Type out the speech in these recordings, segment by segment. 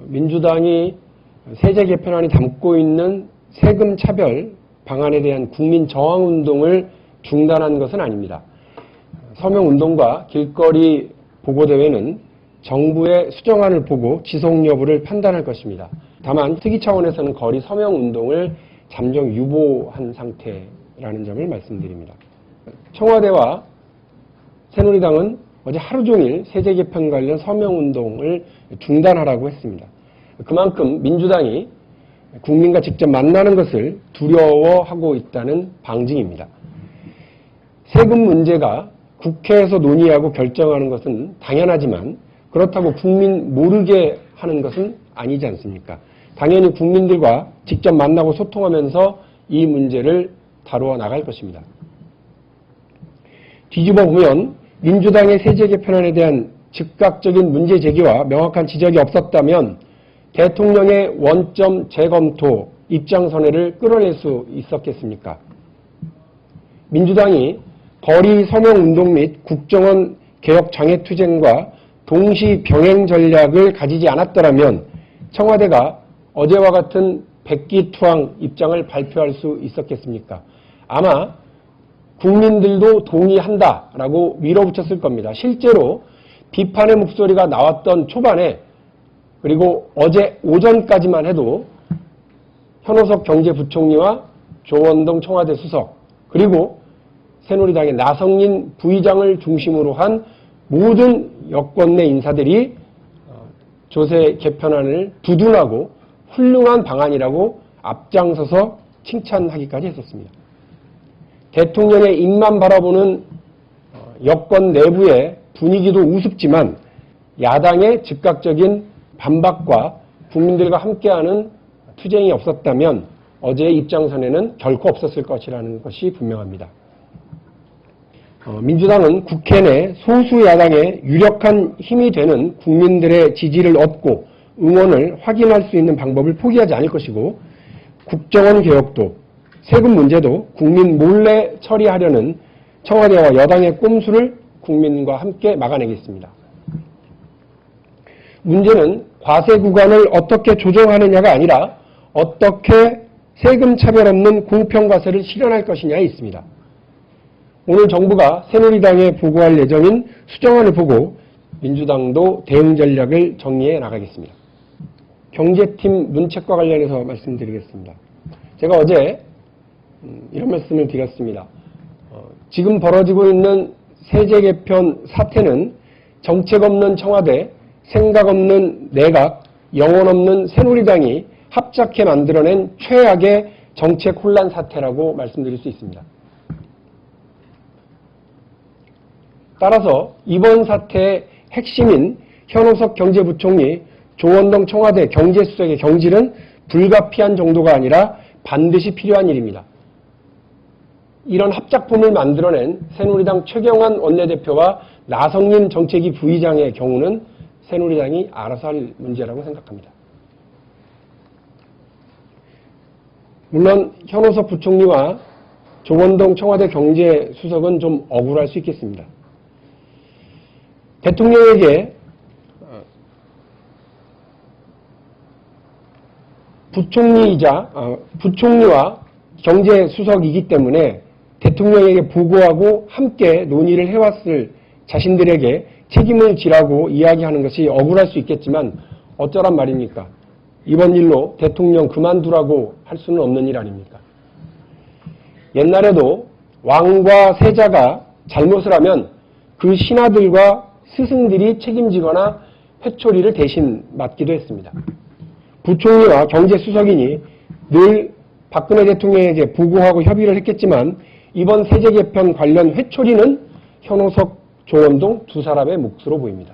민주당이 세제 개편안이 담고 있는 세금 차별 방안에 대한 국민 저항 운동을 중단한 것은 아닙니다. 서명 운동과 길거리 보고대회는 정부의 수정안을 보고 지속 여부를 판단할 것입니다. 다만 특위 차원에서는 거리 서명 운동을 잠정 유보한 상태라는 점을 말씀드립니다. 청와대와 새누리당은 어제 하루 종일 세제 개편 관련 서명 운동을 중단하라고 했습니다. 그만큼 민주당이 국민과 직접 만나는 것을 두려워하고 있다는 방증입니다. 세금 문제가 국회에서 논의하고 결정하는 것은 당연하지만 그렇다고 국민 모르게 하는 것은 아니지 않습니까? 당연히 국민들과 직접 만나고 소통하면서 이 문제를 다루어 나갈 것입니다. 뒤집어 보면 민주당의 세제 개편안에 대한 즉각적인 문제 제기와 명확한 지적이 없었다면 대통령의 원점 재검토 입장선회를 끌어낼 수 있었겠습니까? 민주당이 거리 서명 운동 및 국정원 개혁 장애투쟁과 동시 병행 전략을 가지지 않았더라면 청와대가 어제와 같은 백기투항 입장을 발표할 수 있었겠습니까? 아마 국민들도 동의한다라고 밀어붙였을 겁니다. 실제로 비판의 목소리가 나왔던 초반에 그리고 어제 오전까지만 해도 현호석 경제부총리와 조원동 청와대 수석 그리고 새누리당의 나성인 부의장을 중심으로 한 모든 여권 내 인사들이 조세 개편안을 두둔하고 훌륭한 방안이라고 앞장서서 칭찬하기까지 했었습니다. 대통령의 입만 바라보는 여권 내부의 분위기도 우습지만 야당의 즉각적인 반박과 국민들과 함께하는 투쟁이 없었다면 어제의 입장선에는 결코 없었을 것이라는 것이 분명합니다. 민주당은 국회 내 소수 야당의 유력한 힘이 되는 국민들의 지지를 얻고 응원을 확인할 수 있는 방법을 포기하지 않을 것이고 국정원 개혁도 세금 문제도 국민 몰래 처리하려는 청와대와 여당의 꼼수를 국민과 함께 막아내겠습니다. 문제는 과세 구간을 어떻게 조정하느냐가 아니라 어떻게 세금 차별 없는 공평과세를 실현할 것이냐에 있습니다. 오늘 정부가 새누리당에 보고할 예정인 수정안을 보고 민주당도 대응 전략을 정리해 나가겠습니다. 경제팀 문책과 관련해서 말씀드리겠습니다. 제가 어제 이런 말씀을 드렸습니다. 지금 벌어지고 있는 세제 개편 사태는 정책 없는 청와대, 생각 없는 내각, 영혼 없는 새누리당이 합작해 만들어낸 최악의 정책 혼란 사태라고 말씀드릴 수 있습니다. 따라서 이번 사태의 핵심인 현호석 경제부총리, 조원동 청와대 경제수석의 경질은 불가피한 정도가 아니라 반드시 필요한 일입니다. 이런 합작품을 만들어낸 새누리당 최경환 원내대표와 나성인 정책위 부의장의 경우는 새누리당이 알아서 할 문제라고 생각합니다. 물론 현호석 부총리와 조원동 청와대 경제수석은 좀 억울할 수 있겠습니다. 대통령에게 부총리와 경제수석이기 때문에 대통령에게 보고하고 함께 논의를 해왔을 자신들에게 책임을 지라고 이야기하는 것이 억울할 수 있겠지만 어쩌란 말입니까? 이번 일로 대통령 그만두라고 할 수는 없는 일 아닙니까? 옛날에도 왕과 세자가 잘못을 하면 그 신하들과 스승들이 책임지거나 회초리를 대신 맡기도 했습니다. 부총리와 경제수석이니 늘 박근혜 대통령에게 보고하고 협의를 했겠지만 이번 세제 개편 관련 회초리는 현호석, 조원동 두 사람의 몫으로 보입니다.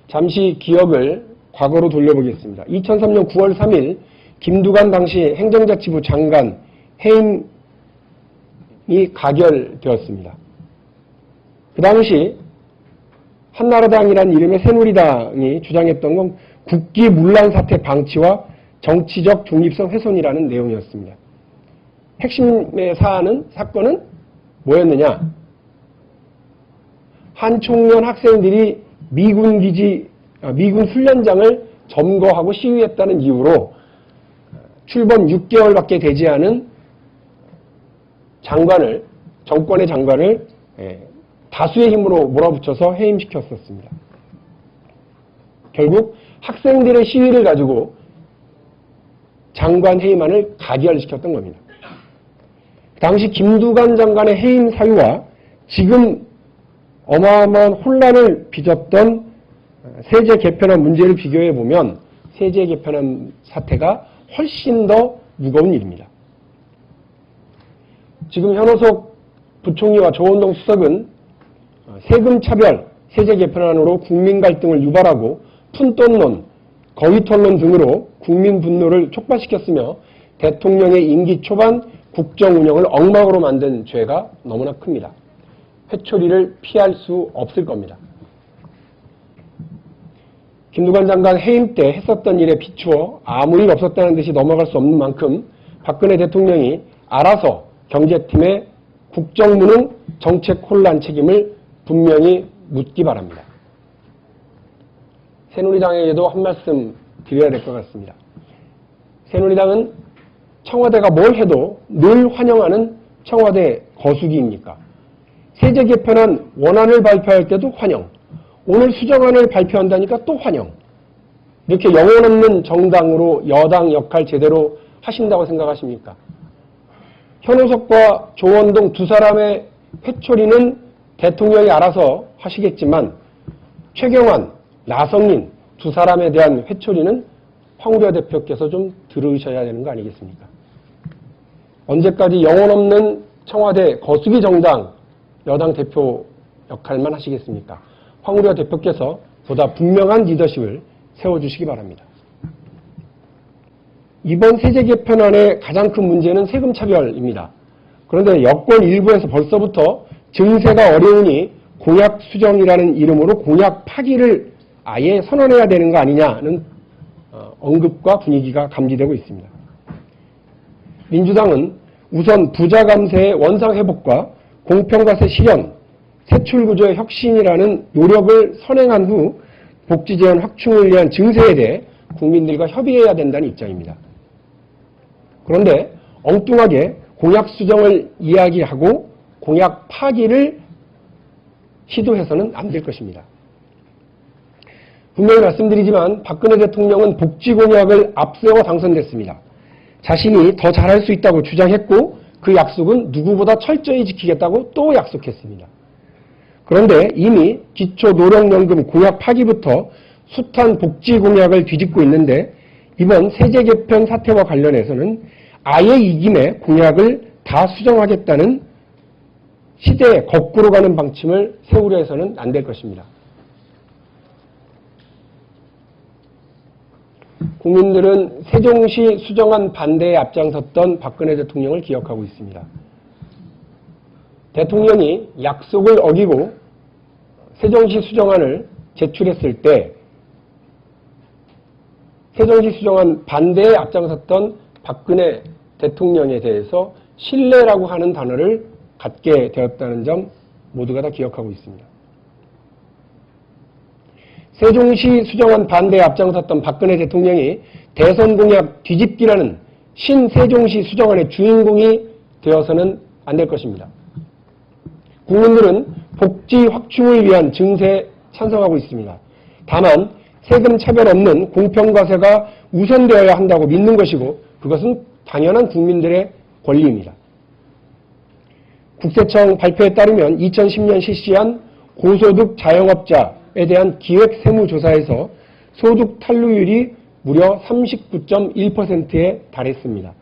잠시 기억을 과거로 돌려보겠습니다. 2003년 9월 3일 김두관 당시 행정자치부 장관 해임이 가결되었습니다. 그 당시 한나라당이라는 이름의 새누리당이 주장했던 건 국기문란 사태 방치와 정치적 중립성 훼손이라는 내용이었습니다. 핵심의 사건은 뭐였느냐? 한 청년 학생들이 미군 훈련장을 점거하고 시위했다는 이유로 출범 6개월밖에 되지 않은 정권의 장관을 다수의 힘으로 몰아붙여서 해임시켰었습니다. 결국 학생들의 시위를 가지고 장관 해임안을 가결시켰던 겁니다. 당시 김두관 장관의 해임 사유와 지금 어마어마한 혼란을 빚었던 세제 개편안 문제를 비교해 보면 세제 개편안 사태가 훨씬 더 무거운 일입니다. 지금 현호석 부총리와 조원동 수석은 세금 차별, 세제 개편안으로 국민 갈등을 유발하고 푼돈론, 거위털론 등으로 국민 분노를 촉발시켰으며 대통령의 임기 초반 국정 운영을 엉망으로 만든 죄가 너무나 큽니다. 회초리를 피할 수 없을 겁니다. 김두관 장관 해임 때 했었던 일에 비추어 아무 일 없었다는 듯이 넘어갈 수 없는 만큼 박근혜 대통령이 알아서 경제팀의 국정무능 정책 혼란 책임을 분명히 묻기 바랍니다. 새누리당에게도 한 말씀 드려야 될 것 같습니다. 새누리당은 청와대가 뭘 해도 늘 환영하는 청와대 거수기입니까? 세제 개편안 원안을 발표할 때도 환영, 오늘 수정안을 발표한다니까 또 환영. 이렇게 영혼 없는 정당으로 여당 역할 제대로 하신다고 생각하십니까? 현호석과 조원동 두 사람의 회초리는 대통령이 알아서 하시겠지만 최경환, 나성인 두 사람에 대한 회초리는 황우려 대표께서 좀 들으셔야 되는 거 아니겠습니까? 언제까지 영혼 없는 청와대 거수기 정당 여당 대표 역할만 하시겠습니까? 황우려 대표께서 보다 분명한 리더십을 세워주시기 바랍니다. 이번 세제 개편안의 가장 큰 문제는 세금 차별입니다. 그런데 여권 일부에서 벌써부터 증세가 어려우니 공약 수정이라는 이름으로 공약 파기를 아예 선언해야 되는 거 아니냐는 언급과 분위기가 감지되고 있습니다. 민주당은 우선 부자 감세의 원상 회복과 공평과세 실현, 세출구조의 혁신이라는 노력을 선행한 후 복지 제한 확충을 위한 증세에 대해 국민들과 협의해야 된다는 입장입니다. 그런데 엉뚱하게 공약 수정을 이야기하고 공약 파기를 시도해서는 안 될 것입니다. 분명히 말씀드리지만 박근혜 대통령은 복지 공약을 앞세워 당선됐습니다. 자신이 더 잘할 수 있다고 주장했고 그 약속은 누구보다 철저히 지키겠다고 또 약속했습니다. 그런데 이미 기초노령연금 공약 파기부터 숱한 복지 공약을 뒤집고 있는데 이번 세제 개편 사태와 관련해서는 아예 이 김에 공약을 다 수정하겠다는 시대에 거꾸로 가는 방침을 세우려 해서는 안 될 것입니다. 국민들은 세종시 수정안 반대에 앞장섰던 박근혜 대통령을 기억하고 있습니다. 대통령이 약속을 어기고 세종시 수정안을 제출했을 때 세종시 수정안 반대에 앞장섰던 박근혜 대통령에 대해서 신뢰라고 하는 단어를 갖게 되었다는 점 모두가 다 기억하고 있습니다. 세종시 수정안 반대에 앞장섰던 박근혜 대통령이 대선 공약 뒤집기라는 신세종시 수정안의 주인공이 되어서는 안 될 것입니다. 국민들은 복지 확충을 위한 증세에 찬성하고 있습니다. 다만 세금 차별 없는 공평과세가 우선되어야 한다고 믿는 것이고 그것은 당연한 국민들의 권리입니다. 국세청 발표에 따르면 2010년 실시한 고소득 자영업자에 대한 기획세무조사에서 소득 탈루율이 무려 39.1%에 달했습니다.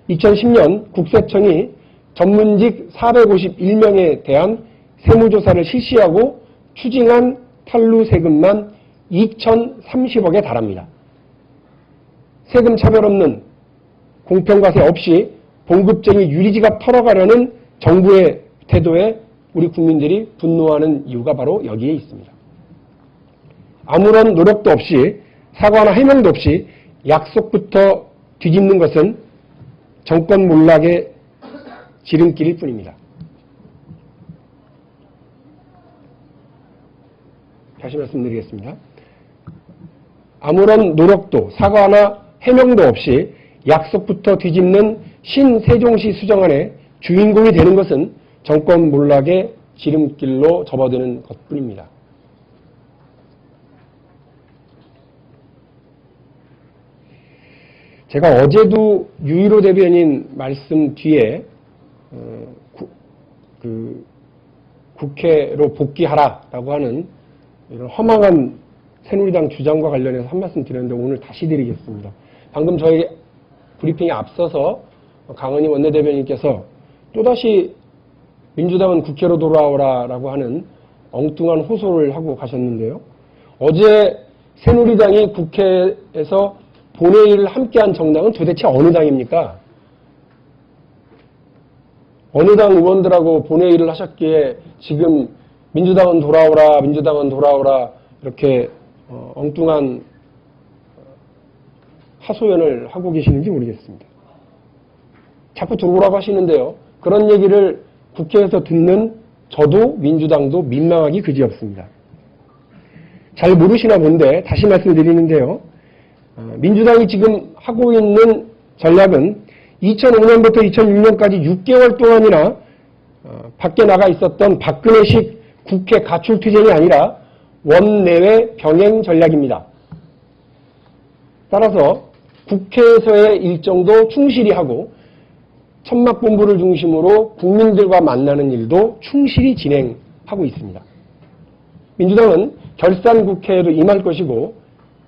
2010년 국세청이 전문직 451명에 대한 세무조사를 실시하고 추징한 탈루 세금만 2,030억에 달합니다. 세금 차별 없는 공평과세 없이 봉급쟁이 유리지갑 털어가려는 정부의 태도에 우리 국민들이 분노하는 이유가 바로 여기에 있습니다. 아무런 노력도 없이 사과나 해명도 없이 약속부터 뒤집는 것은 정권 몰락의 지름길일 뿐입니다. 다시 말씀드리겠습니다. 아무런 노력도 사과나 해명도 없이 약속부터 뒤집는 신세종시 수정안의 주인공이 되는 것은 정권 몰락의 지름길로 접어드는 것뿐입니다. 제가 어제도 유일호 대변인 말씀 뒤에 국회로 복귀하라라고 하는 이런 허망한 새누리당 주장과 관련해서 한 말씀 드렸는데 오늘 다시 드리겠습니다. 방금 저희 브리핑에 앞서서 강은희 원내대변인께서 또다시 민주당은 국회로 돌아오라라고 하는 엉뚱한 호소를 하고 가셨는데요. 어제 새누리당이 국회에서 본회의를 함께한 정당은 도대체 어느 당입니까? 어느 당 의원들하고 본회의를 하셨기에 지금 민주당은 돌아오라, 민주당은 돌아오라 이렇게 엉뚱한 하소연을 하고 계시는지 모르겠습니다. 자꾸 들어오라고 하시는데요. 그런 얘기를 국회에서 듣는 저도 민주당도 민망하기 그지없습니다. 잘 모르시나 본데 다시 말씀드리는데요. 민주당이 지금 하고 있는 전략은 2005년부터 2006년까지 6개월 동안이나 밖에 나가 있었던 박근혜식 국회 가출투쟁이 아니라 원내외 병행 전략입니다. 따라서 국회에서의 일정도 충실히 하고 천막본부를 중심으로 국민들과 만나는 일도 충실히 진행하고 있습니다. 민주당은 결산국회에도 임할 것이고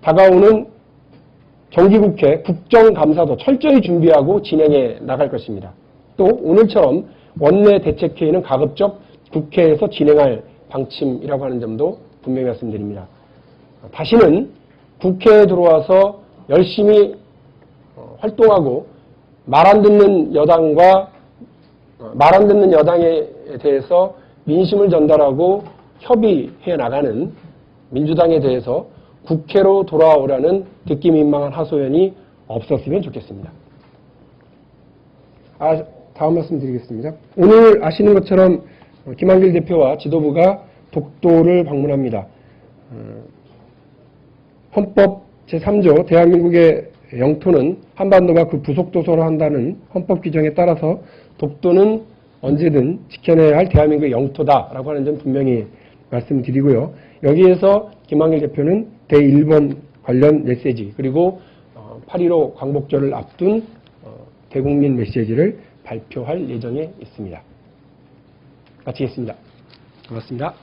다가오는 정기국회 국정감사도 철저히 준비하고 진행해 나갈 것입니다. 또 오늘처럼 원내대책회의는 가급적 국회에서 진행할 방침이라고 하는 점도 분명히 말씀드립니다. 다시는 국회에 들어와서 열심히 활동하고 말 안 듣는 여당에 대해서 민심을 전달하고 협의해 나가는 민주당에 대해서 국회로 돌아오라는 듣기 민망한 하소연이 없었으면 좋겠습니다. 다음 말씀 드리겠습니다. 오늘 아시는 것처럼 김한길 대표와 지도부가 독도를 방문합니다. 헌법 제3조 대한민국의 영토는 한반도가 그 부속도서로 한다는 헌법 규정에 따라서 독도는 언제든 지켜내야 할 대한민국의 영토다라고 하는 점 분명히 말씀드리고요. 여기에서 김한길 대표는 대일본 관련 메시지 그리고 8.15 광복절을 앞둔 대국민 메시지를 발표할 예정에 있습니다. 마치겠습니다. 고맙습니다.